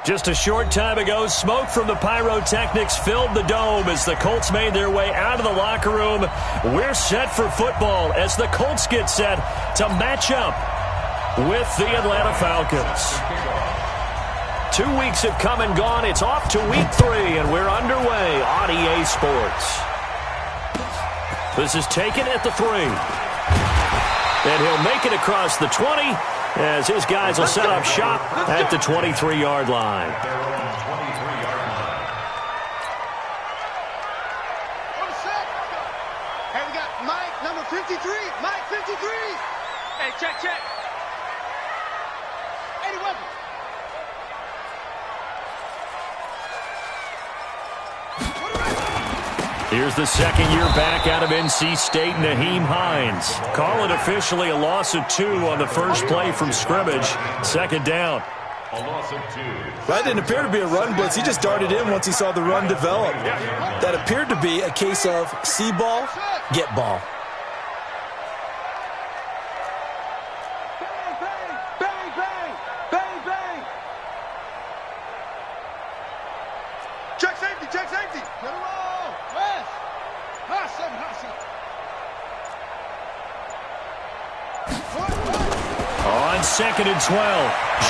Just a short time ago, smoke from the pyrotechnics filled the dome as the Colts made their way out of the locker room. We're set for football as the Colts get set to match up with the Atlanta Falcons. 2 weeks have come and gone. It's off to week 3, and we're underway on EA Sports. This is taken at the 3. And he'll make it across the 20 as his guys will set up shop at the 23-yard line. Hey, we got Mike, number 53. Mike, 53. Hey, check. 80 weapons. Here's the second year back out of NC State, Nyheim Hines. Call it officially a loss of 2 on the first play from scrimmage. Second down. That didn't appear to be a run blitz. He just darted in once he saw the run develop. That appeared to be a case of see ball, get ball. Check safety. Get him all. West. Hot seven. On 2nd and 12,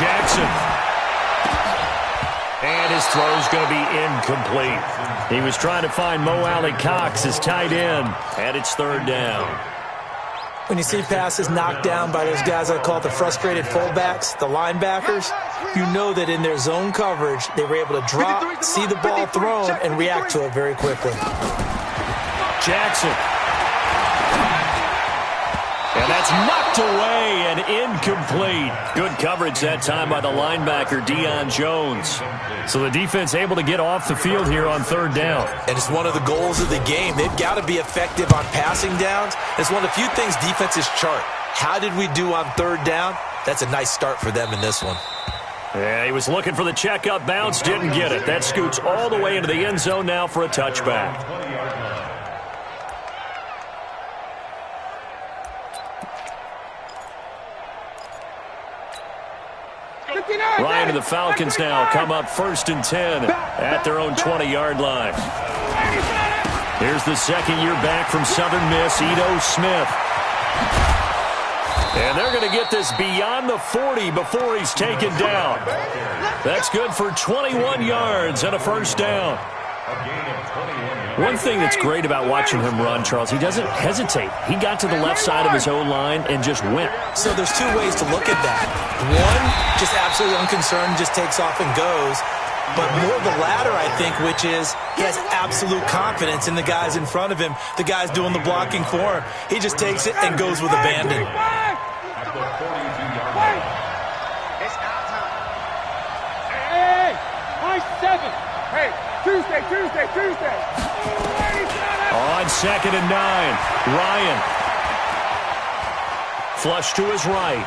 Jackson. And his throw's going to be incomplete. He was trying to find Mo Alley Cox as tight end, and it's 3rd down. When you see passes knocked down by those guys I call the frustrated fullbacks, the linebackers, you know that in their zone coverage, they were able to drop, see the ball thrown, and react to it very quickly. Jackson. And that's knocked away and incomplete. Good coverage that time by the linebacker, Deion Jones. So the defense able to get off the field here on 3rd down. And it's one of the goals of the game. They've got to be effective on passing downs. It's one of the few things defenses chart. How did we do on 3rd down? That's a nice start for them in this one. Yeah, he was looking for the check-up bounce, didn't get it. That scoots all the way into the end zone now for a touchback. Ryan and the Falcons now come up 1st and 10 at their own 20-yard line. Here's the second year back from Southern Miss, Ito Smith. And they're going to get this beyond the 40 before he's taken down. That's good for 21 yards and a 1st down. One thing that's great about watching him run, Charles, he doesn't hesitate. He got to the left side of his own line and just went. So there's 2 ways to look at that. One, just absolutely unconcerned, just takes off and goes. But more the latter, I think, which is he has absolute confidence in the guys in front of him, the guys doing the blocking for him. He just takes it and goes with abandon. Hey, my 7. Hey, Tuesday. On 2nd and 9, Ryan. Flush to his right.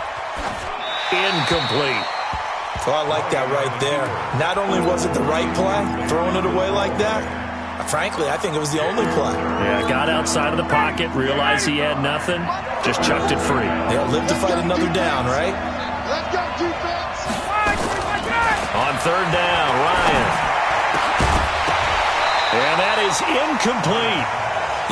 Incomplete. Oh, I like that right there. Not only was it the right play, throwing it away like that, frankly, I think it was the only play. Yeah, got outside of the pocket, realized he had nothing, just chucked it free. Yeah, live to fight another down, right? Let's go, defense. On 3rd down, Ryan. And that is incomplete.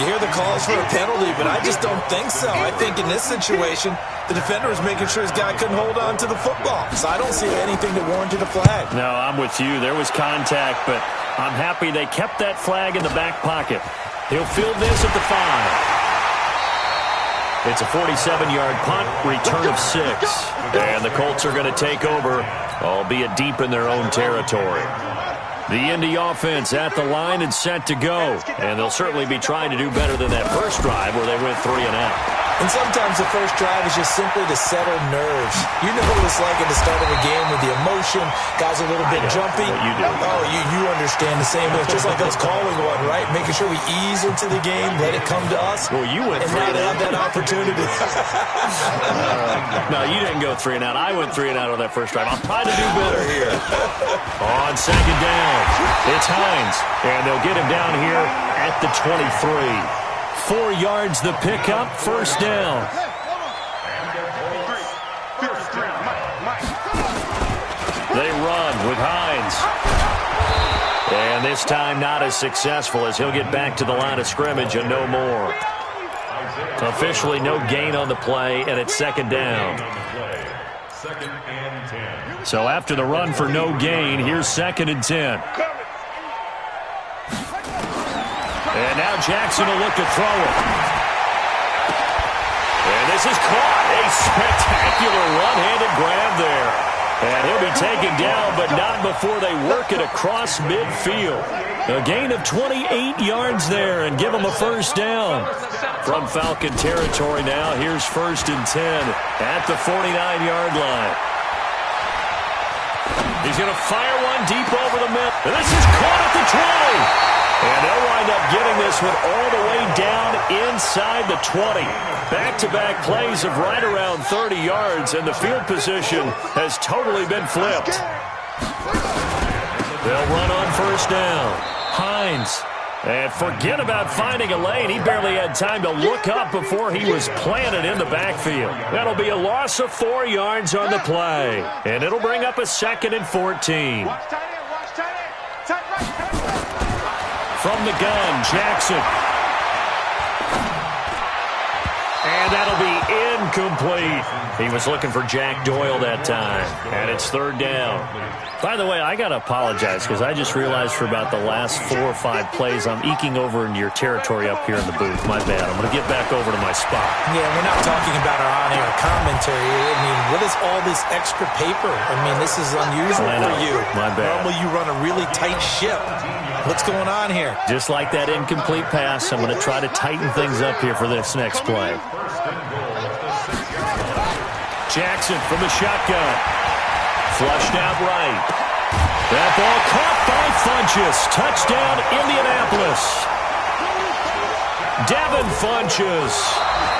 You hear the calls for a penalty, but I just don't think so. I think in this situation, the defender was making sure his guy couldn't hold on to the football. So I don't see anything that warranted a flag. No, I'm with you. There was contact, but I'm happy they kept that flag in the back pocket. He'll field this at the 5. It's a 47-yard punt, return of 6. And the Colts are going to take over, albeit deep in their own territory. The Indy offense at the line and set to go. And they'll certainly be trying to do better than that first drive where they went 3 and out. And sometimes the first drive is just simply to settle nerves. You know what it's like at the start of a game with the emotion, guys a little bit jumpy. You do. Oh, you understand the same way. It's just like us calling one, right? Making sure we ease into the game, let it come to us. Well, you went and 3 now and they out. have that opportunity. No, you didn't go 3 and out. I went 3 and out on that first drive. I'll try to do better here. On 2nd down, it's Hines. And they'll get him down here at the 23. 4 yards the pickup, 1st down. They run with Hines. And this time not as successful as he'll get back to the line of scrimmage and no more. Officially no gain on the play, and it's second down. So after the run for no gain, here's 2nd and 10. And now Jackson will look to throw it. And this is caught. A spectacular one-handed grab there. And he'll be taken down, but not before they work it across midfield. A gain of 28 yards there and give them a first down. From Falcon territory now, here's 1st and 10 at the 49-yard line. He's going to fire one deep over the middle. And this is caught at the 20. And they'll wind up getting this one all the way down inside the 20. Back-to-back plays of right around 30 yards, and the field position has totally been flipped. They'll run on first down. Hines. And forget about finding a lane. He barely had time to look up before he was planted in the backfield. That'll be a loss of 4 yards on the play. And it'll bring up a 2nd and 14. From the gun, Jackson. And that'll be incomplete. He was looking for Jack Doyle that time. And it's 3rd down. By the way, I got to apologize because I just realized for about the last 4 or 5 plays I'm eking over into your territory up here in the booth. My bad. I'm going to get back over to my spot. Yeah, we're not talking about our on-air commentary. I mean, what is all this extra paper? I mean, this is unusual for you. My bad. Normally you run a really tight ship. What's going on here? Just like that incomplete pass, I'm going to try to tighten things up here for this next play. Jackson from the shotgun. Flushed out right. That ball caught by Funchess. Touchdown, Indianapolis. Devin Funchess.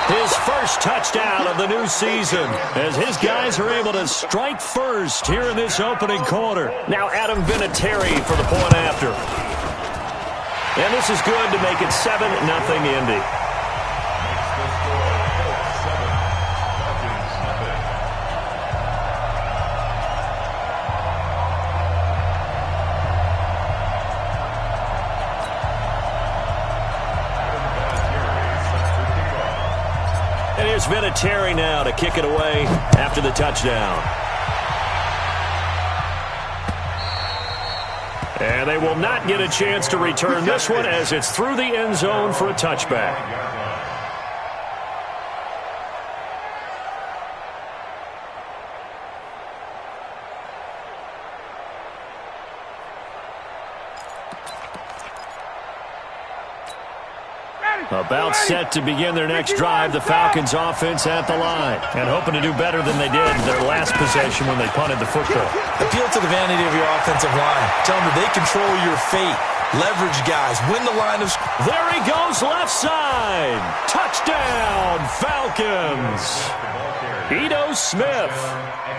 His first touchdown of the new season as his guys are able to strike first here in this opening quarter. Now Adam Vinatieri for the point after. And this is good to make it 7-0 Indy. And here's Vinatieri now to kick it away after the touchdown. And they will not get a chance to return this one as it's through the end zone for a touchback. About set to begin their next drive, the Falcons offense at the line. And hoping to do better than they did in their last possession when they punted the football. Appeal to the vanity of your offensive line. Tell them that they control your fate. Leverage guys. Win the line of... There he goes left side. Touchdown, Falcons. Ito Smith,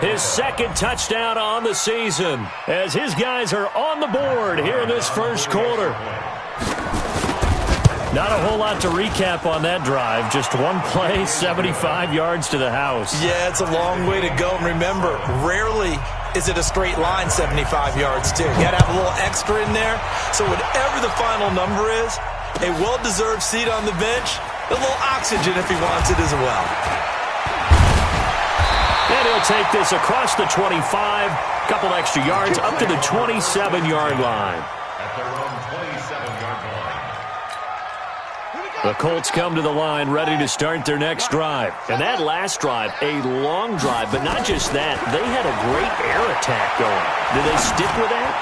his 2nd touchdown on the season as his guys are on the board here in this first quarter. Not a whole lot to recap on that drive. Just one play, 75 yards to the house. Yeah, it's a long way to go. And remember, rarely is it a straight line 75 yards, too. You got to have a little extra in there. So whatever the final number is, a well-deserved seat on the bench, a little oxygen if he wants it as well. And he'll take this across the 25, couple extra yards, up to the 27-yard line. The Colts come to the line ready to start their next drive. And that last drive, a long drive, but not just that. They had a great air attack going. Did they stick with that?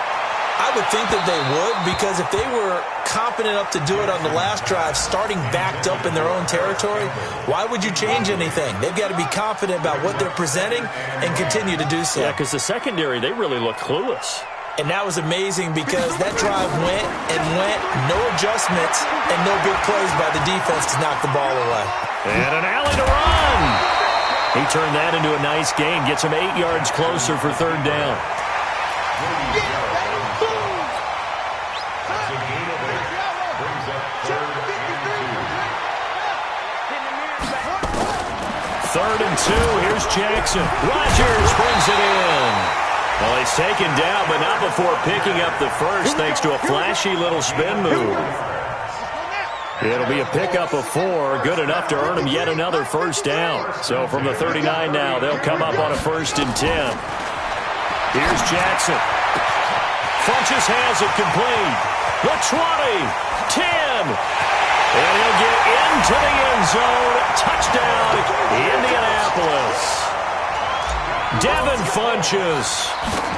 I would think that they would, because if they were confident enough to do it on the last drive, starting backed up in their own territory, why would you change anything? They've got to be confident about what they're presenting and continue to do so. Yeah, because the secondary, they really look clueless. And that was amazing because that drive went and went, no adjustments, and no big plays by the defense to knock the ball away. And an alley to run. He turned that into a nice gain, gets him 8 yards closer for 3rd down. Third and 2, here's Jackson. Rodgers brings it in. Well, he's taken down, but not before picking up the first, thanks to a flashy little spin move. It'll be a pickup of 4, good enough to earn him yet another first down. So from the 39 now, they'll come up on a 1st and 10. Here's Jackson. Funches has it complete. The 20, 10, and he'll get into the end zone. Touchdown, Indianapolis. Devin Funches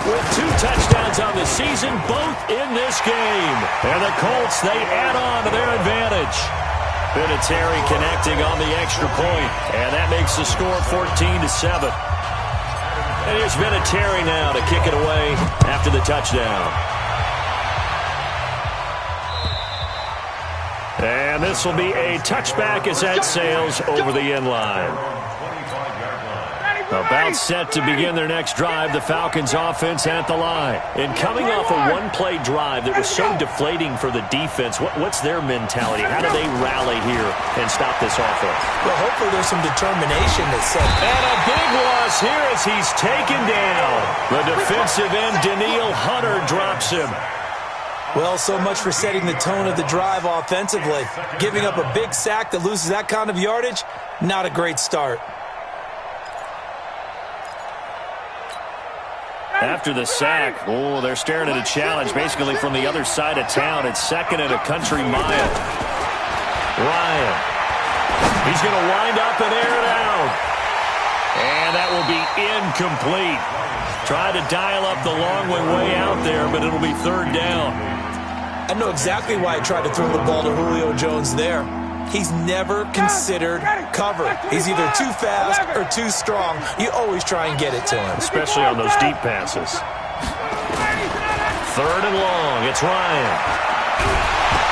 with 2 touchdowns on the season, both in this game. And the Colts, they add on to their advantage. Vinatieri connecting on the extra point, and that makes the score 14-7. And here's Vinatieri now to kick it away after the touchdown. And this will be a touchback as that sails over the end line. About set to begin their next drive, the Falcons offense at the line. And coming off a one-play drive that was so deflating for the defense, what's their mentality? How do they rally here and stop this offense? Well, hopefully there's some determination that's set. And a big loss here as he's taken down. The defensive end, Daniil Hunter, drops him. Well, so much for setting the tone of the drive offensively. Giving up a big sack that loses that kind of yardage, not a great start. After the sack, they're staring at a challenge basically from the other side of town. It's 2nd and a country mile. Ryan. He's going to wind up and air it out. And that will be incomplete. Tried to dial up the long way out there, but it'll be 3rd down. I know exactly why he tried to throw the ball to Julio Jones there. He's never considered cover. He's either too fast or too strong. You always try and get it to him. Especially on those deep passes. 3rd and long. It's Ryan.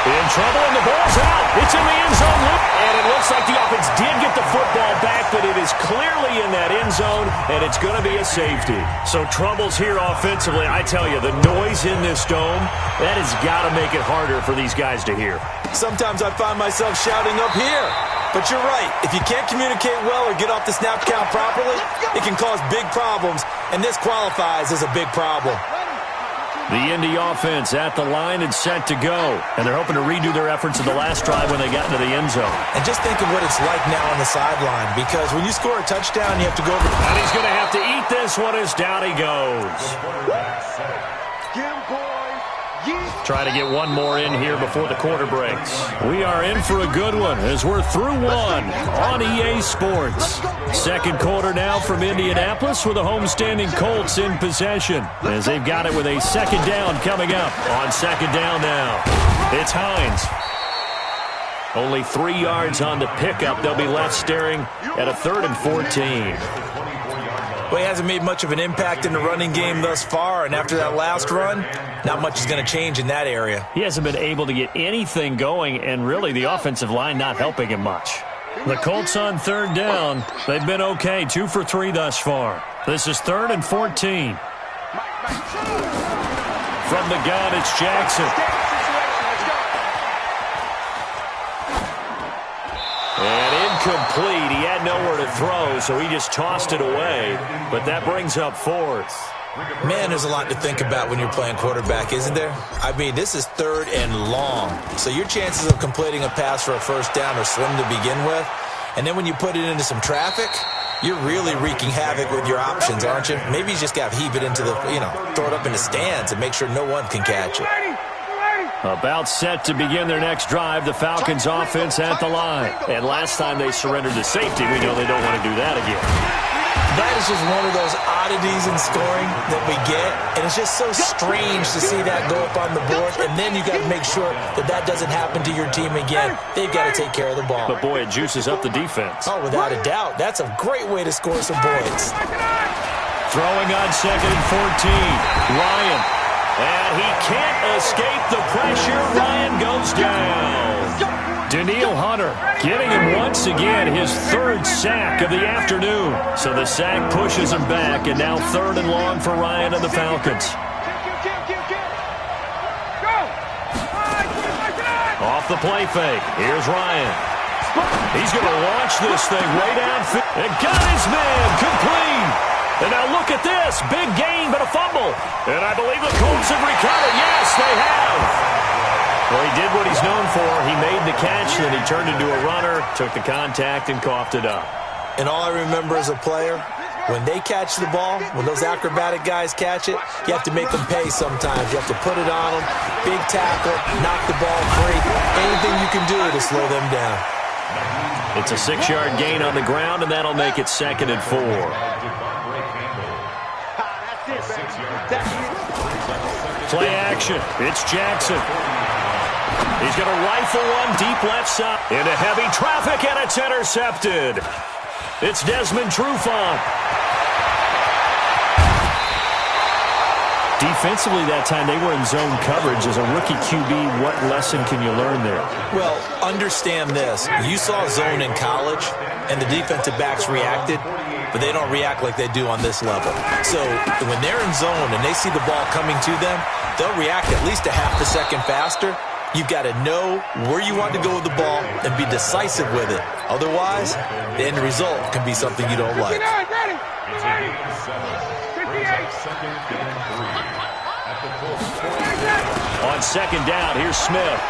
In trouble, and the ball's out. It's in the end zone. And it looks like the offense did get the football back, but it is clearly in that end zone, and it's going to be a safety. So troubles here offensively. I tell you, the noise in this dome, that has got to make it harder for these guys to hear. Sometimes I find myself shouting up here. But you're right. If you can't communicate well or get off the snap count properly, it can cause big problems, and this qualifies as a big problem. The Indy offense at the line and set to go. And they're hoping to redo their efforts in the last drive when they got into the end zone. And just think of what it's like now on the sideline, because when you score a touchdown, you have to go over. And he's going to have to eat this one as down he goes. Try to get one more in here before the quarter breaks. We are in for a good one as we're through one on EA Sports. 2nd quarter now from Indianapolis with the homestanding Colts in possession as they've got it with a 2nd down coming up. On 2nd down now, it's Hines. Only 3 yards on the pickup. They'll be left staring at a 3rd and 14. Well, he hasn't made much of an impact in the running game thus far, and after that last run, not much is going to change in that area. He hasn't been able to get anything going, and really the offensive line not helping him much. The Colts on 3rd down. They've been okay, 2 for 3 thus far. This is 3rd and 14. From the gun, it's Jackson. And incomplete. He had nowhere to throw, so he just tossed it away. But that brings up 4th. Man, there's a lot to think about when you're playing quarterback, isn't there? I mean, this is 3rd and long. So your chances of completing a pass for a 1st down are slim to begin with. And then when you put it into some traffic, you're really wreaking havoc with your options, aren't you? Maybe you just got to heave it into the, throw it up in the stands and make sure no one can catch it. About set to begin their next drive, the Falcons offense at the line. And last time they surrendered to safety, we know they don't want to do that again. That is just one of those oddities in scoring that we get, and it's just so strange to see that go up on the board, and then you got to make sure that that doesn't happen to your team again. They've got to take care of the ball. But, boy, it juices up the defense. Oh, without a doubt. That's a great way to score some points. Throwing on 2nd and 14. Ryan. And he can't escape the pressure. Ryan goes down. Daniil Hunter getting him once again his 3rd sack of the afternoon. So the sack pushes him back, and now 3rd and long for Ryan and the Falcons. Off the play fake. Here's Ryan. He's going to launch this thing way downfield. And got his man complete. And now look at this. Big gain, but a fumble. And I believe the Colts have recovered. Yes, they have. Well, he did what he's known for. He made the catch, then he turned into a runner, took the contact, and coughed it up. And all I remember as a player, when they catch the ball, when those acrobatic guys catch it, you have to make them pay sometimes. You have to put it on them, big tackle, knock the ball free. Anything you can do to slow them down. It's a 6-yard gain on the ground, and that'll make it 2nd and 4. Play action. It's Jackson. He's going to rifle one deep left side. Into heavy traffic, and it's intercepted. It's Desmond Trufant. Defensively that time, they were in zone coverage. As a rookie QB, what lesson can you learn there? Well, understand this. You saw zone in college, and the defensive backs reacted, but they don't react like they do on this level. So when they're in zone and they see the ball coming to them, they'll react at least a half a second faster. You've got to know where you want to go with the ball and be decisive with it. Otherwise, the end result can be something you don't like. On 2nd down, here's Smith.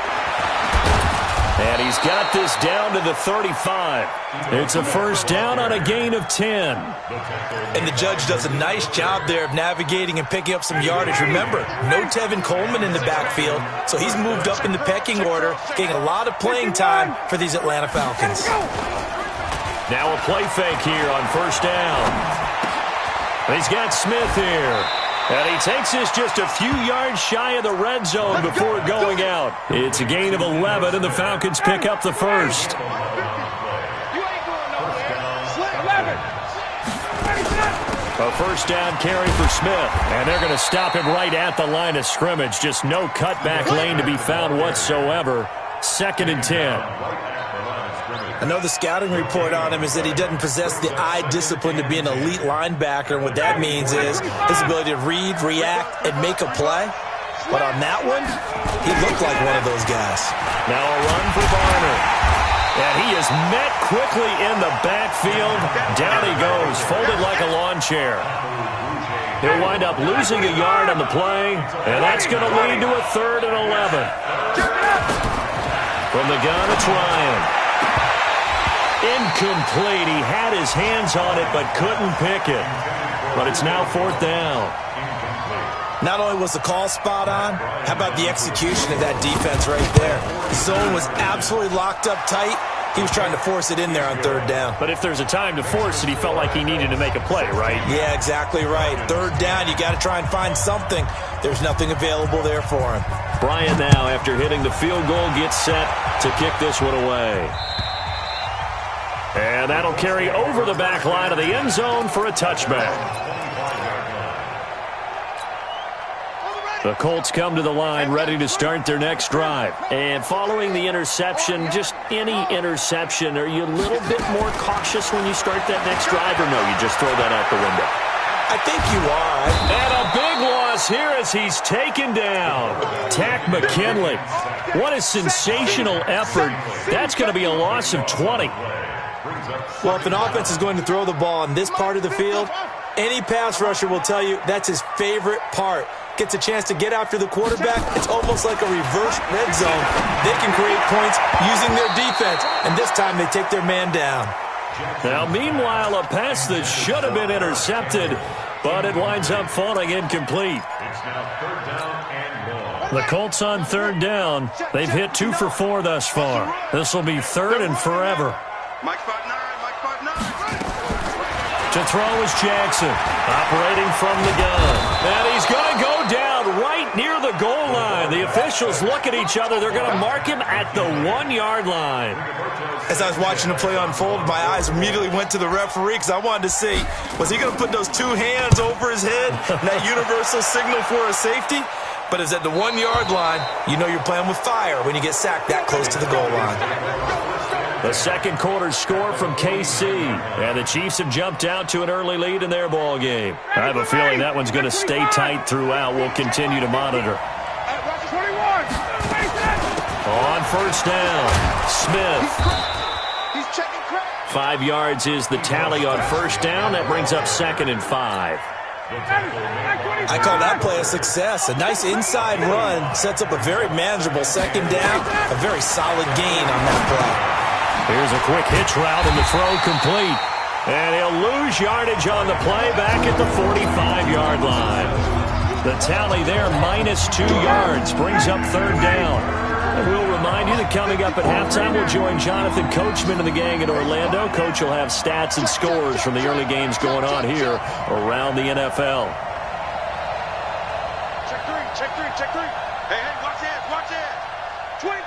And he's got this down to the 35. It's a 1st down on a gain of 10. And the judge does a nice job there of navigating and picking up some yardage. Remember, no Tevin Coleman in the backfield, so he's moved up in the pecking order, getting a lot of playing time for these Atlanta Falcons. Now a play fake here on 1st down. He's got Smith here. And he takes this just a few yards shy of the red zone before going out. It's a gain of 11, and the Falcons pick up the 1st. A 1st down carry for Smith. And they're going to stop him right at the line of scrimmage. Just no cutback lane to be found whatsoever. 2nd and 10. I know the scouting report on him is that he doesn't possess the eye discipline to be an elite linebacker. And what that means is his ability to read, react, and make a play. But on that one, he looked like one of those guys. Now a run for Barner. And he is met quickly in the backfield. Down he goes, folded like a lawn chair. He'll wind up losing a yard on the play, and that's going to lead to a 3rd and 11. From the gun, it's Ryan. Incomplete. He had his hands on it but couldn't pick it. But it's now 4th down. Not only was the call spot on, how about the execution of that defense right there? The zone was absolutely locked up tight. He was trying to force it in there on 3rd down. But if there's a time to force it, he felt like he needed to make a play, right? Yeah, exactly right. 3rd down, you got to try and find something. There's nothing available there for him. Bryant now, after hitting the field goal, gets set to kick this one away. And that'll carry over the back line of the end zone for a touchback. The Colts come to the line ready to start their next drive. And following the interception, just any interception, are you a little bit more cautious when you start that next drive, or no, you just throw that out the window? I think you are. And a big loss here as he's taken down. Tack McKinley. What a sensational effort. That's going to be a loss of 20. Well, if an offense is going to throw the ball in this part of the field, any pass rusher will tell you that's his favorite part. Gets a chance to get after the quarterback. It's almost like a reverse red zone. They can create points using their defense, and this time they take their man down. Now, meanwhile, a pass that should have been intercepted, but it winds up falling incomplete. The Colts on 3rd down. They've hit 2 for 4 thus far. This will be 3rd and forever. To throw is Jackson, operating from the gun. And he's going to go down right near the goal line. The officials look at each other. They're going to mark him at the 1-yard line. As I was watching the play unfold, my eyes immediately went to the referee because I wanted to see, was he going to put those 2 hands over his head, that universal signal for a safety? But it's at the 1-yard line. You know you're playing with fire when you get sacked that close to the goal line. The second quarter score from KC, and the Chiefs have jumped out to an early lead in their ball game. I have a feeling that one's going to stay tight throughout. We'll continue to monitor. On 1st down, Smith 5 yards is the tally on first down. That brings up 2nd and 5. I call that play a success. A nice inside run sets up a very manageable 2nd down. A very solid gain on that play. Here's a quick hitch route and the throw complete. And he'll lose yardage on the play back at the 45-yard line. The tally there, -2 yards, brings up 3rd down. And we'll remind you that coming up at halftime, we'll join Jonathan Coachman and the gang in Orlando. Coach will have stats and scores from the early games going on here around the NFL. Check three, check three, check three. Hey, watch that, watch that. 25,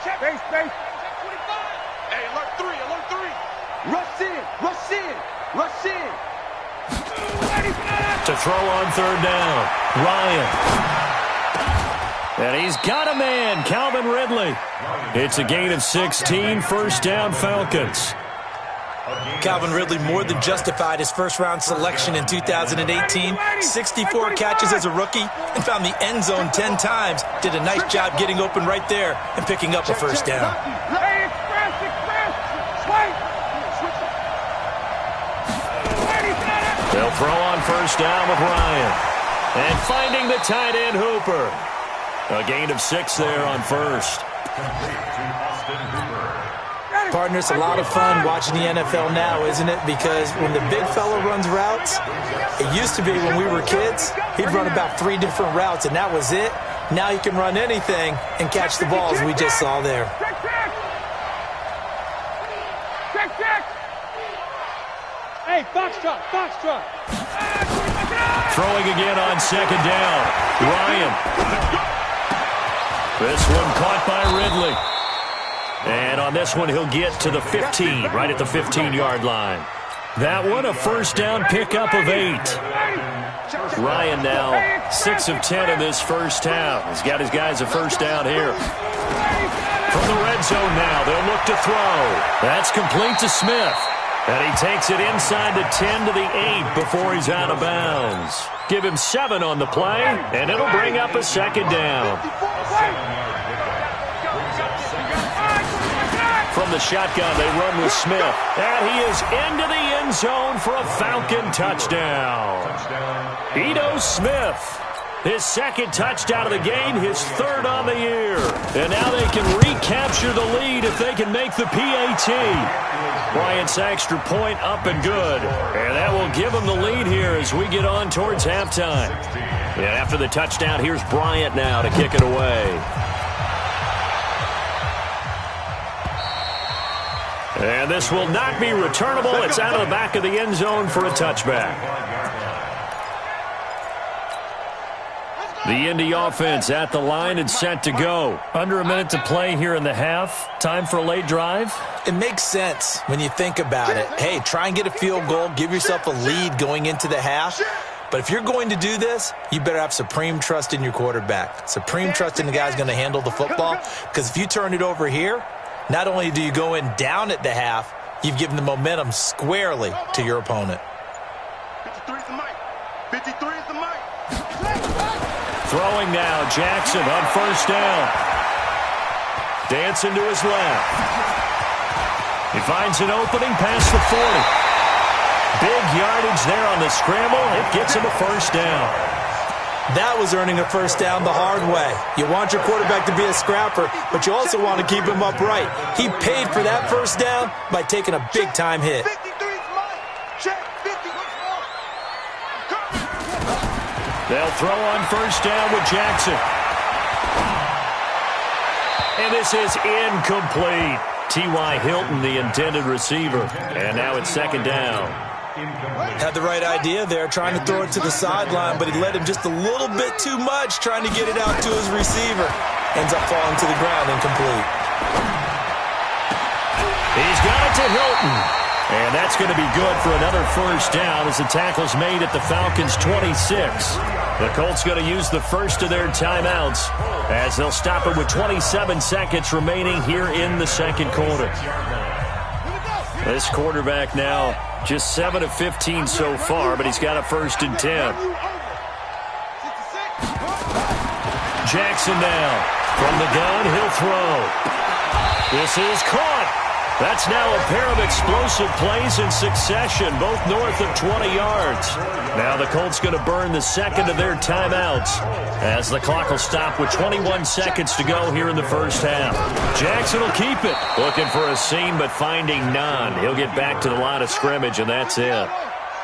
check. Space. Check 25. Hey, alert three. Rush in, rush in, rush in. To throw on 3rd down, Ryan. And he's got a man, Calvin Ridley. It's a gain of 16, 1st down Falcons. Calvin Ridley more than justified his first-round selection in 2018. 64 catches as a rookie and found the end zone 10 times. Did a nice job getting open right there and picking up a 1st down. They'll throw on 1st down with Ryan. And finding the tight end Hooper. A gain of 6 there on 1st. Partner, it's a lot of fun watching the NFL now, isn't it? Because when the big fella runs routes, it used to be when we were kids, he'd run about 3 different routes, and that was it. Now he can run anything and catch the balls we just saw there. Check. Hey, foxtrot. Throwing again on 2nd down. Ryan. This one caught by Ridley. And on this one, he'll get to the 15, right at the 15-yard line. That one, a 1st down pickup of 8. Ryan now 6 of 10 in this first half. He's got his guys a 1st down here. From the red zone now, they'll look to throw. That's complete to Smith. And he takes it inside the 10 to the 8 before he's out of bounds. Give him 7 on the play, and it'll bring up a 2nd down. From the shotgun, they run with Smith. And he is into the end zone for a Falcon touchdown. Ito Smith, his 2nd touchdown of the game, his 3rd on the year. And now they can recapture the lead if they can make the PAT. Bryant's extra point up and good. And that will give them the lead here as we get on towards halftime. And after the touchdown, here's Bryant now to kick it away. And this will not be returnable. It's out of the back of the end zone for a touchback. The Indy offense at the line and set to go. Under a minute to play here in the half. Time for a late drive. It makes sense when you think about it. Hey, try and get a field goal. Give yourself a lead going into the half. But if you're going to do this, you better have supreme trust in your quarterback. Supreme trust in the guy's going to handle the football. Because if you turn it over here, not only do you go in down at the half, you've given the momentum squarely to your opponent. 53 is the mic. 53 is the mic. Throwing now, Jackson on 1st down. Dancing to his left. He finds an opening past the 40. Big yardage there on the scramble. It gets him a 1st down. That was earning a 1st down the hard way. You want your quarterback to be a scrapper, but you also want to keep him upright. He paid for that 1st down by taking a big-time hit. 53 is mine. Check 50. They'll throw on 1st down with Jackson. And this is incomplete. T.Y. Hilton, the intended receiver. And now it's 2nd down. Had the right idea there, trying to throw it to the sideline, but he led him just a little bit too much, trying to get it out to his receiver. Ends up falling to the ground incomplete. He's got it to Hilton. And that's going to be good for another 1st down as the tackle's made at the Falcons' 26. The Colts going to use the first of their timeouts as they'll stop it with 27 seconds remaining here in the 2nd quarter. This quarterback now just 7 of 15 so far, but he's got a 1st and 10. Jackson now. From the gun, he'll throw. This is caught. That's now a pair of explosive plays in succession, both north of 20 yards. Now the Colts going to burn the second of their timeouts as the clock will stop with 21 seconds to go here in the first half. Jackson will keep it. Looking for a seam, but finding none. He'll get back to the line of scrimmage, and that's it.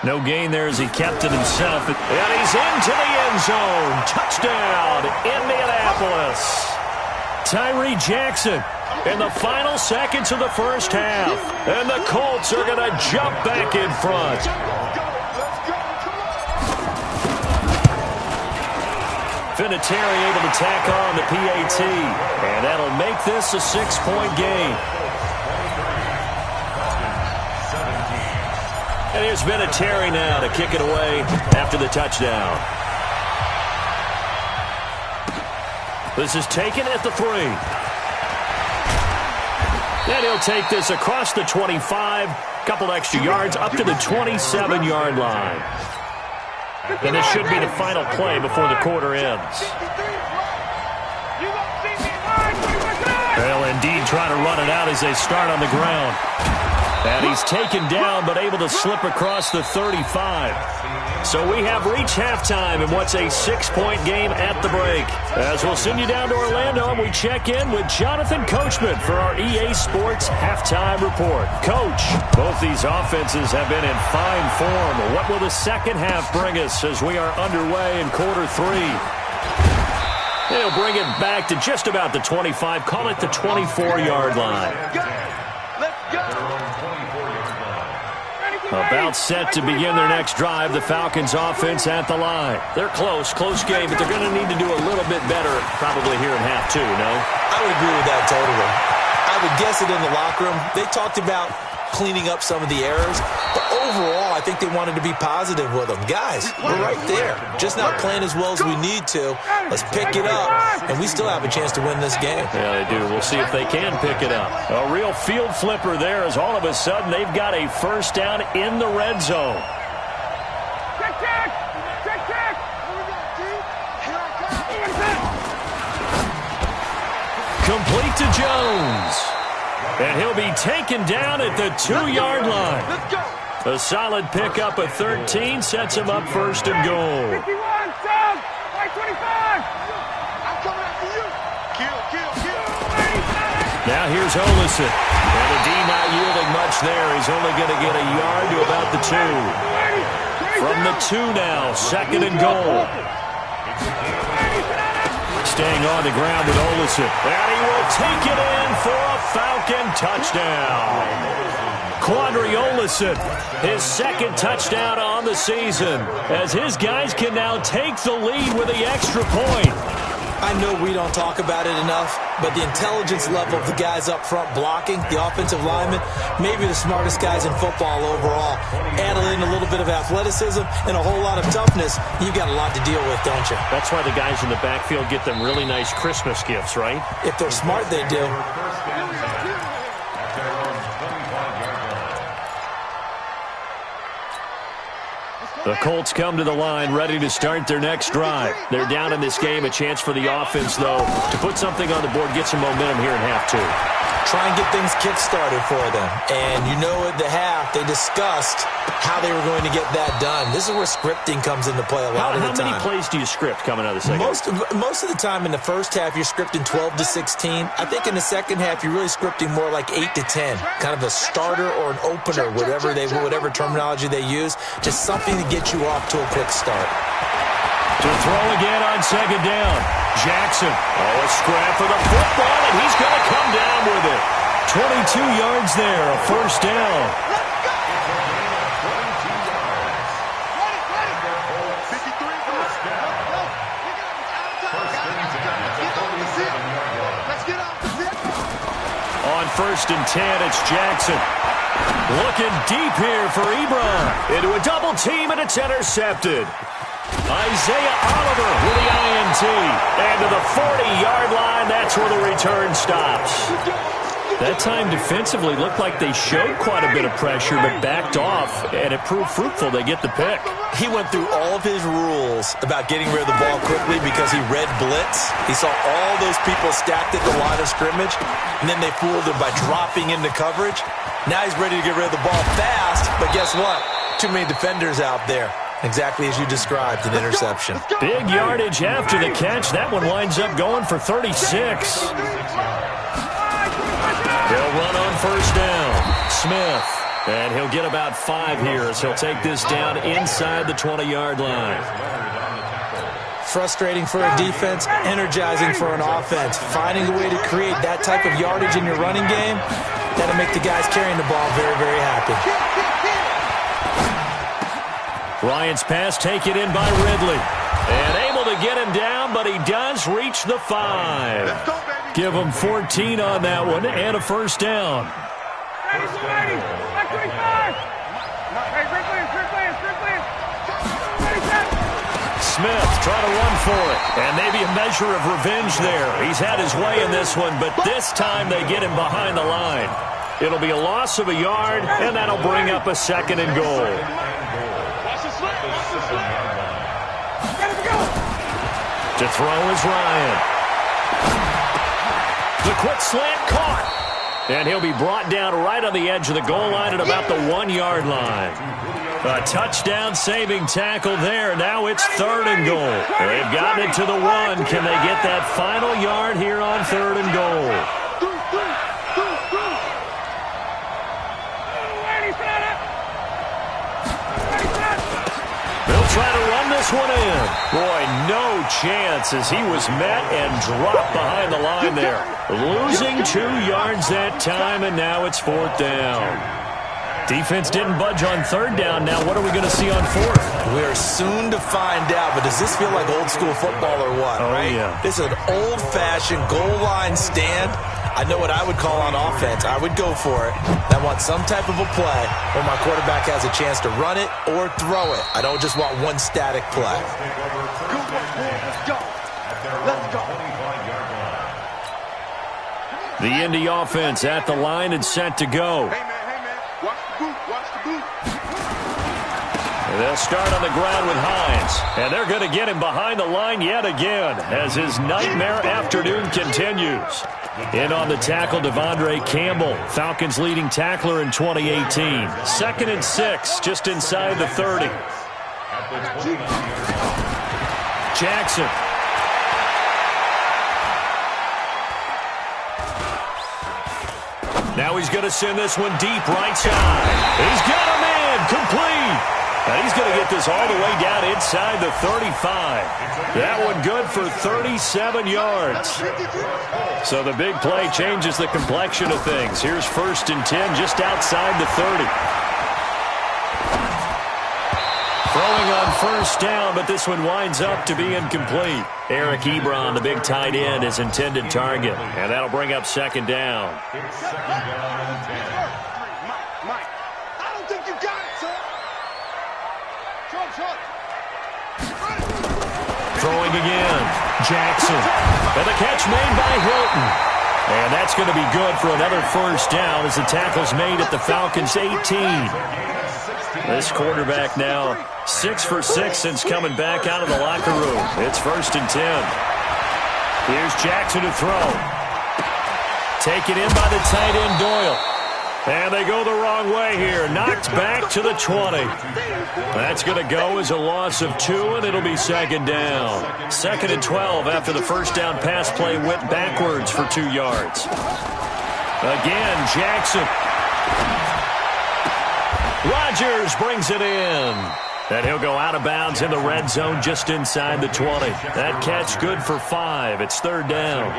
No gain there as he kept it himself. And he's into the end zone. Touchdown, Indianapolis. Tyree Jackson in the final seconds of the first half. And the Colts are going to jump back in front. Vinatieri able to tack on the PAT. And that'll make this a 6-point game. And here's Vinatieri now to kick it away after the touchdown. This is taken at the 3. And he'll take this across the 25, couple extra yards, up to the 27-yard line. And this should be the final play before the quarter ends. They'll indeed try to run it out as they start on the ground. And he's taken down, but able to slip across the 35. So we have reached halftime in what's a 6-point game at the break. As we'll send you down to Orlando, and we check in with Jonathan Coachman for our EA Sports Halftime Report. Coach, both these offenses have been in fine form. What will the second half bring us as we are underway in quarter 3? They'll bring it back to just about the 25, call it the 24-yard line. About set to begin their next drive. The Falcons offense at the line. They're close game, but they're going to need to do a little bit better probably here in half 2, no? I would agree with that totally. I would guess it in the locker room. They talked about cleaning up some of the errors, but overall I think they wanted to be positive with them. Guys, we're right there. Just not playing as well as we need to. Let's pick it up, and we still have a chance to win this game. Yeah, they do. We'll see if they can pick it up. A real field flipper there as all of a sudden they've got a first down in the red zone. Complete to Jones. And he'll be taken down at the 2-yard line. A solid pickup of 13 sets him up first and goal. 51, Doug, 25. I'm coming after you. Kill. Now here's Olison. And the D not yielding much there. He's only going to get a yard to about the 2. From the 2 now, second and goal. Staying on the ground with Olison. And he will take it in for a Falcon touchdown. Quandre Olison, his second touchdown on the season, as his guys can now take the lead with the extra point. I know we don't talk about it enough, but the intelligence level of the guys up front blocking, the offensive linemen, maybe the smartest guys in football overall. Add in a little bit of athleticism and a whole lot of toughness, you've got a lot to deal with, don't you? That's why the guys in the backfield get them really nice Christmas gifts, right? If they're smart, they do. The Colts come to the line ready to start their next drive. They're down in this game. A chance for the offense, though, to put something on the board, get some momentum here in half 2. Try and get things kick-started for them. And you know at the half, they discussed how they were going to get that done. This is where scripting comes into play a lot of the time. How many plays do you script coming out of the second? Most of the time in the first half, you're scripting 12 to 16. I think in the second half, you're really scripting more like 8 to 10. Kind of a starter or an opener, whatever terminology they use. Just something to get you off to a quick start. To throw again on second down. Jackson. A scrap for the football, and he's going to come down with it. 22 yards there, a first down. On 1st and 10, it's Jackson. Looking deep here for Ebron. Into a double team, and it's intercepted. Isaiah Oliver with the INT. And to the 40-yard line, that's where the return stops. That time defensively looked like they showed quite a bit of pressure but backed off, and it proved fruitful. They get the pick. He went through all of his rules about getting rid of the ball quickly because he read blitz. He saw all those people stacked at the line of scrimmage, and then they fooled him by dropping into coverage. Now he's ready to get rid of the ball fast, but guess what? Too many defenders out there. Exactly as you described, an interception. Big yardage after the catch. That one winds up going for 36. They'll run on first down. Smith. And he'll get about 5 here as he'll take this down inside the 20-yard line. Frustrating for a defense, energizing for an offense. Finding a way to create that type of yardage in your running game, that'll make the guys carrying the ball very, very happy. Ryan's pass taken in by Ridley. And able to get him down, but he does reach the 5. Give him 14 on that one and a first down. Smith trying to run for it. And maybe a measure of revenge there. He's had his way in this one, but this time they get him behind the line. It'll be a loss of a yard, and that'll bring up a 2nd and goal. To throw is Ryan. The quick slant caught. And he'll be brought down right on the edge of the goal line at about the 1-yard line. A touchdown-saving tackle there. Now it's 3rd and goal. They've gotten it to the 1. Can they get that final yard here on 3rd and goal? Try to run this one in. Boy, no chance as he was met and dropped behind the line there. Losing 2 yards that time, and now it's 4th down. Defense didn't budge on 3rd down. Now what are we going to see on 4th? We're soon to find out, but does this feel like old school football or what? Oh, right? Yeah. This is an old-fashioned goal line stand. I know what I would call on offense. I would go for it. I want some type of a play where my quarterback has a chance to run it or throw it. I don't just want one static play. Let's go. Let's go. The Indy offense at the line and set to go. Hey, man. Watch the boot. Watch the boot. They'll start on the ground with Hines. And they're going to get him behind the line yet again as his nightmare afternoon continues. In on the tackle, Devondre Campbell, Falcons' leading tackler in 2018. 2nd and 6, just inside the 30. Jackson. Now he's going to send this one deep right side. He's got a man complete. And he's going to get this all the way down inside the 35. That one good for 37 yards. So the big play changes the complexion of things. Here's 1st and 10 just outside the 30. Throwing on 1st down, but this one winds up to be incomplete. Eric Ebron, the big tight end, is intended target. And that'll bring up 2nd down. Mike, I don't think you got it, son. Throwing again. Jackson. And the catch made by Hilton. And that's going to be good for another 1st down as the tackle's made at the Falcons' 18. This quarterback now 6 for 6 since coming back out of the locker room. It's 1st and 10. Here's Jackson to throw. Taken in by the tight end Doyle. And they go the wrong way here. Knocked back to the 20. That's going to go as a loss of 2, and it'll be 2nd down. 2nd and 12 after the 1st down pass play went backwards for 2 yards. Again, Jackson. Rodgers brings it in. And he'll go out of bounds in the red zone just inside the 20. That catch good for 5. It's 3rd down.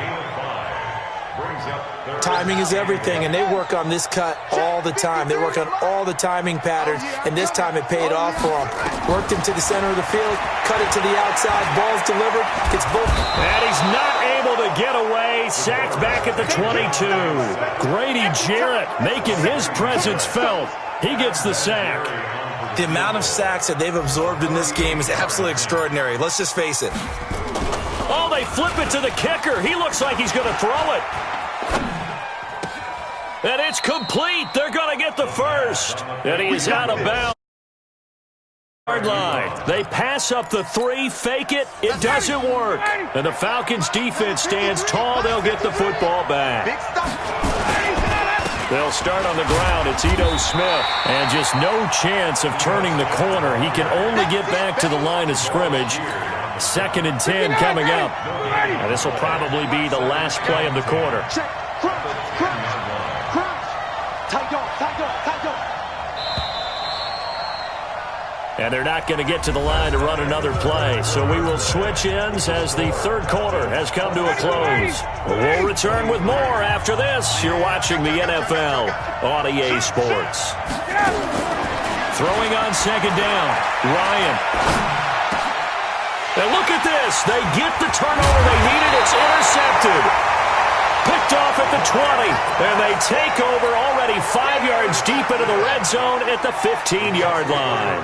Timing is everything, and they work on this cut all the time. They work on all the timing patterns, and this time it paid off for them. Worked him to the center of the field, cut it to the outside, ball's delivered, gets both. And he's not able to get away, sacked back at the 22. Grady Jarrett making his presence felt. He gets the sack. The amount of sacks that they've absorbed in this game is absolutely extraordinary. Let's just face it. Oh, they flip it to the kicker. He looks like he's going to throw it. And it's complete. They're going to get the first. And he is out of bounds. Line. They pass up the 3, fake it. It doesn't work. And the Falcons defense stands tall. They'll get the football back. They'll start on the ground. It's Ito Smith. And just no chance of turning the corner. He can only get back to the line of scrimmage. 2nd and 10 coming up. And this will probably be the last play of the quarter. And they're not going to get to the line to run another play. So we will switch ends as the 3rd quarter has come to a close. We'll return with more after this. You're watching the NFL on EA Sports. Throwing on 2nd down, Ryan. And look at this. They get the turnover they needed. It's intercepted. Picked off at the 20. And they take over already 5 yards deep into the red zone at the 15-yard line.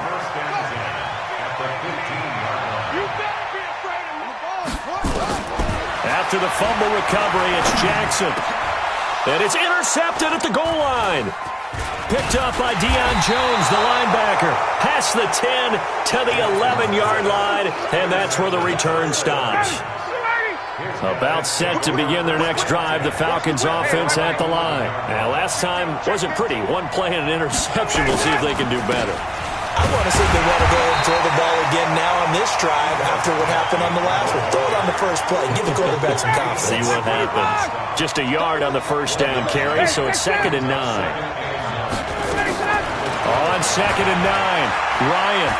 After the fumble recovery, it's Jackson. And it's intercepted at the goal line. Picked up by Deion Jones, the linebacker. Past the 10 to the 11-yard line, and that's where the return stops. About set to begin their next drive, the Falcons offense at the line. Now, last time wasn't pretty. 1 play and an interception. We'll see if they can do better. I want to see if they want to go and throw the ball again now on this drive after what happened on the last one. Throw it on the first play. Give the quarterback some confidence. See what happens. Just a yard on the first down carry, so it's 2nd and 9. On 2nd and 9, Ryan.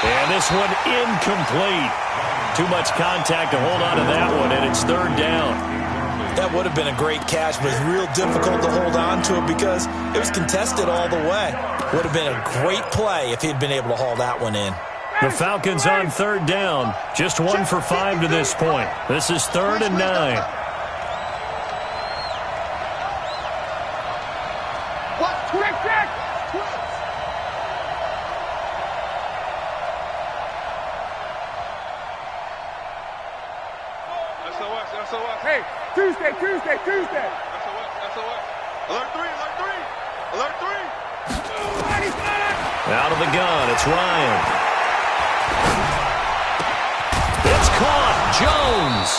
And this one incomplete. Too much contact to hold on to that one, and it's 3rd down. That would have been a great catch, but it's real difficult to hold on to it because it was contested all the way. Would have been a great play if he'd been able to haul that one in. The Falcons on 3rd down. Just 1 for 5 to this point. This is 3rd and 9. Hey, Tuesday. SOS. Alert 3. Out of the gun, it's Ryan. It's caught, Jones.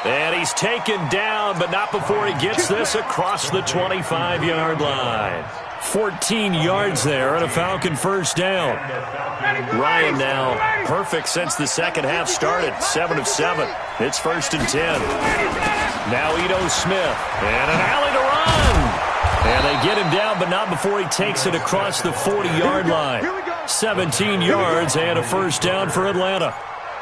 And he's taken down, but not before he gets this across the 25-yard line. 14 yards there and a Falcon first down. Ryan now perfect since the second half started. 7 of 7. It's 1st and 10. Now Ito Smith. And an alley to run. And they get him down, but not before he takes it across the 40-yard line. 17 yards and a first down for Atlanta.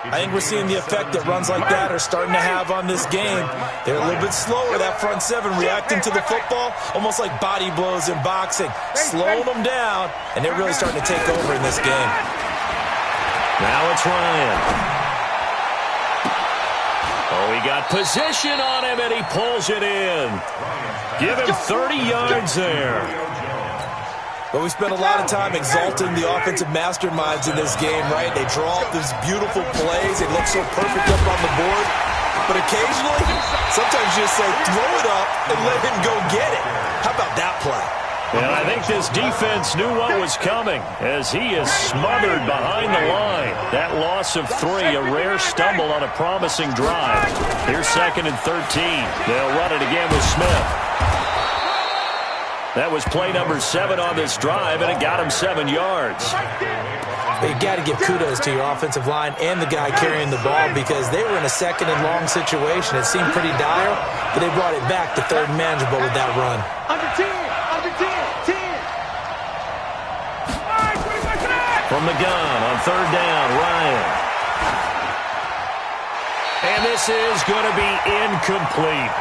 I think we're seeing the effect that runs like that are starting to have on this game. They're a little bit slower, that front 7, reacting to the football, almost like body blows in boxing, slowing them down, and they're really starting to take over in this game. Now it's Ryan. Oh, he got position on him, and he pulls it in. Give him 30 yards there. But we spent a lot of time exalting the offensive masterminds in this game, right? They draw up these beautiful plays. They look so perfect up on the board. But occasionally, sometimes you just say, throw it up and let him go get it. How about that play? And I think this defense knew what was coming as he is smothered behind the line. That loss of 3, a rare stumble on a promising drive. Here's 2nd and 13. They'll run it again with Smith. That was play number 7 on this drive, and it got him 7 yards. You got to give kudos to your offensive line and the guy carrying the ball because they were in a 2nd and long situation. It seemed pretty dire, but they brought it back to 3rd and manageable with that run. Under 10. From the gun on 3rd down, Ryan. And this is going to be incomplete.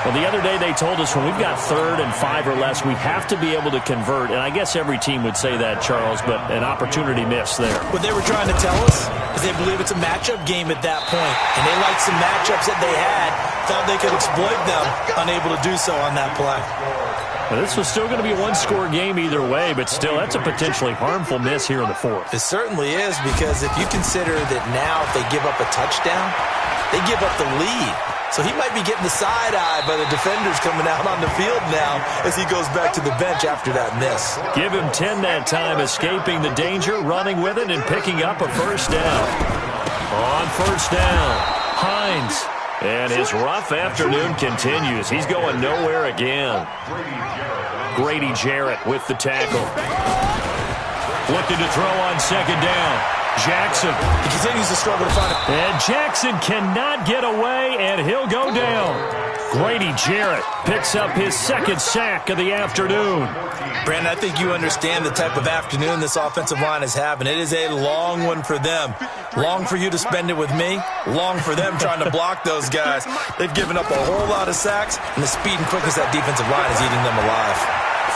Well, the other day they told us when we've got 3rd and 5 or less, we have to be able to convert. And I guess every team would say that, Charles, but an opportunity missed there. What they were trying to tell us is they believe it's a matchup game at that point. And they liked some matchups that they had, thought they could exploit them, unable to do so on that play. Well, this was still going to be a one-score game either way, but still, that's a potentially harmful miss here in the 4th. It certainly is, because if you consider that now if they give up a touchdown, they give up the lead. So he might be getting the side eye by the defenders coming out on the field now as he goes back to the bench after that miss. Give him 10 that time, escaping the danger, running with it, and picking up a first down. On first down, Hines. And his rough afternoon continues. He's going nowhere again. Grady Jarrett with the tackle. Looking to throw on second down. Jackson. He continues to struggle to find it. And Jackson cannot get away, and he'll go down. Grady Jarrett picks up his second sack of the afternoon. Brandon, I think you understand the type of afternoon this offensive line is having. It is a long one for them. Long for you to spend it with me. Long for them trying to block those guys. They've given up a whole lot of sacks, and the speed and quickness of that defensive line is eating them alive.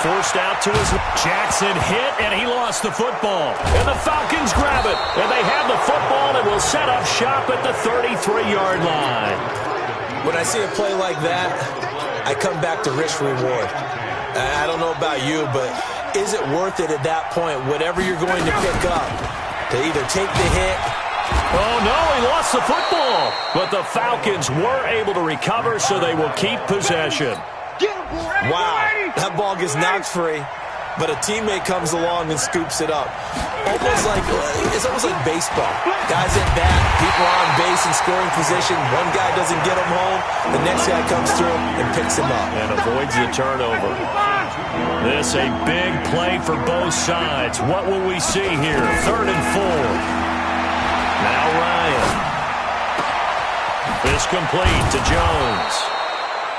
Forced out to his Jackson hit, and he lost the football. And the Falcons grab it, and they have the football and will set up shop at the 33-yard line. When I see a play like that, I come back to risk-reward. I don't know about you, but is it worth it at that point, whatever you're going to pick up, to either take the hit? Oh, no, he lost the football. But the Falcons were able to recover, so they will keep possession. Wow, that ball gets knocked free, but a teammate comes along and scoops it up. It's almost like baseball. Guys at bat, people are on base in scoring position. One guy doesn't get him home, the next guy comes through and picks him up. And avoids the turnover. This a big play for both sides. What will we see here? 3rd and 4. Now Ryan. This complete to Jones.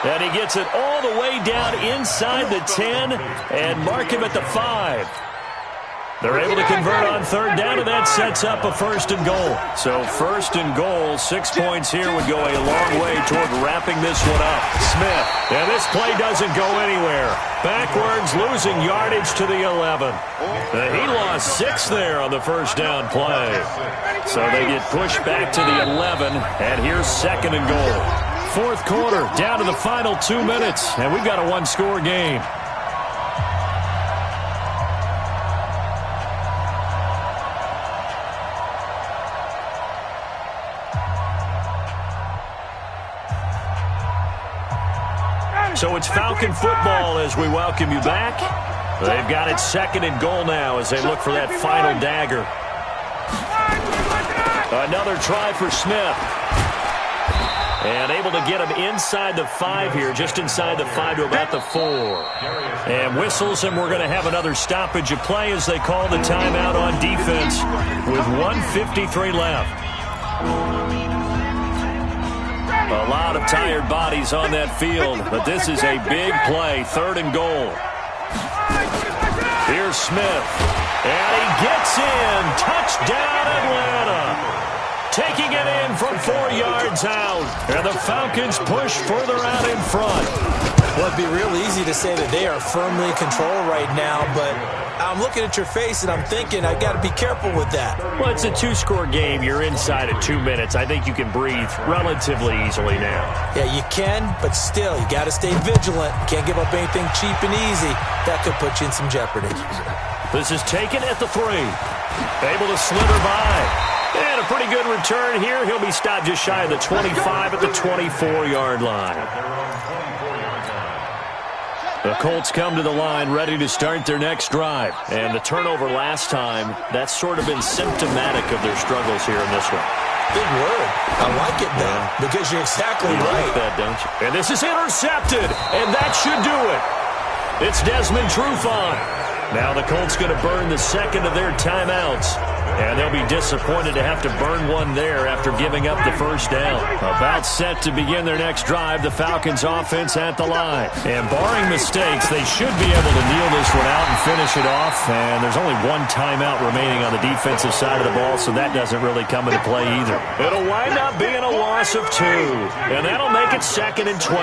And he gets it all the way down inside the 10 and mark him at the 5. They're able to convert on 3rd down, and that sets up a 1st and goal. So 1st and goal, 6 points here would go a long way toward wrapping this one up. Smith, and this play doesn't go anywhere. Backwards, losing yardage to the 11. He lost 6 there on the 1st down play. So they get pushed back to the 11, and here's 2nd and goal. 4th quarter, down to the final 2 minutes, and we've got a one-score game. So it's Falcon football as we welcome you back. They've got it 2nd and goal now as they look for that final dagger. Another try for Smith. And able to get him inside the 5 here, just inside the 5 to about the 4. And whistles, and we're going to have another stoppage of play as they call the timeout on defense with 1:53 left. A lot of tired bodies on that field, but this is a big play, 3rd and goal. Here's Smith, and he gets in. Touchdown, Atlanta. Taking it in from 4 yards out. And the Falcons push further out in front. Well, it'd be real easy to say that they are firmly in control right now, but I'm looking at your face and I'm thinking I got to be careful with that. Well, it's a 2-score game. You're inside of 2 minutes. I think you can breathe relatively easily now. Yeah, you can, but still, you got to stay vigilant. You can't give up anything cheap and easy. That could put you in some jeopardy. This is taken at the 3. Able to slither by. And a pretty good return here. He'll be stopped just shy of the 25 at the 24-yard line. The Colts come to the line ready to start their next drive. And the turnover last time, that's sort of been symptomatic of their struggles here in this one. Big word. I like it, though, because you're exactly right. You like that, don't you? And this is intercepted, and that should do it. It's Desmond Trufant. Now the Colts going to burn the 2nd of their timeouts. And they'll be disappointed to have to burn one there after giving up the 1st down. About set to begin their next drive, the Falcons offense at the line. And barring mistakes, they should be able to kneel this one out and finish it off. And there's only 1 timeout remaining on the defensive side of the ball, so that doesn't really come into play either. It'll wind up being a loss of 2. And that'll make it 2nd and 12.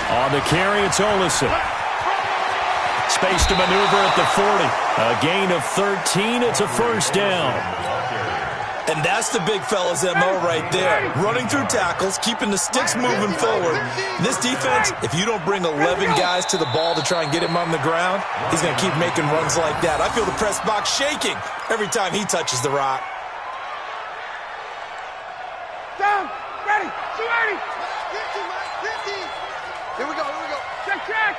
On the carry, it's Olsen. Space to maneuver at the 40. A gain of 13. It's a 1st down. And that's the big fella's MO right there. Running through tackles, keeping the sticks moving forward. This defense, if you don't bring 11 guys to the ball to try and get him on the ground, he's going to keep making runs like that. I feel the press box shaking every time he touches the rock. 280. 50, Mike, 50. Here we go. Check.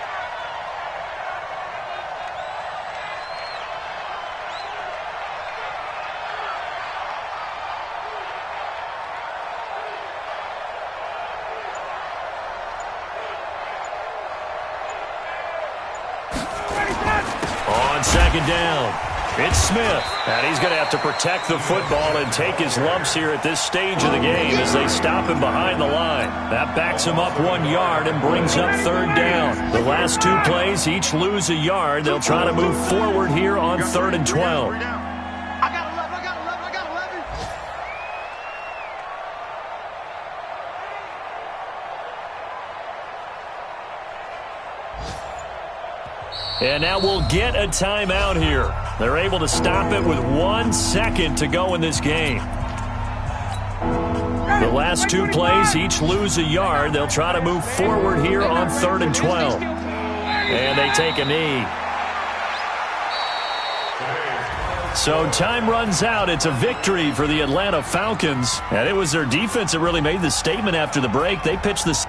On second down, it's Smith. And he's going to have to protect the football and take his lumps here at this stage of the game as they stop him behind the line. That backs him up 1 yard and brings up third down. The last two plays each lose a yard. They'll try to move forward here on 3rd and 12. I got 11. And now we'll get a timeout here. They're able to stop it with 1 second to go in this game. The last two plays each lose a yard. They'll try to move forward here on 3rd and 12. And they take a knee. So time runs out. It's a victory for the Atlanta Falcons. And it was their defense that really made the statement after the break. They pitched this.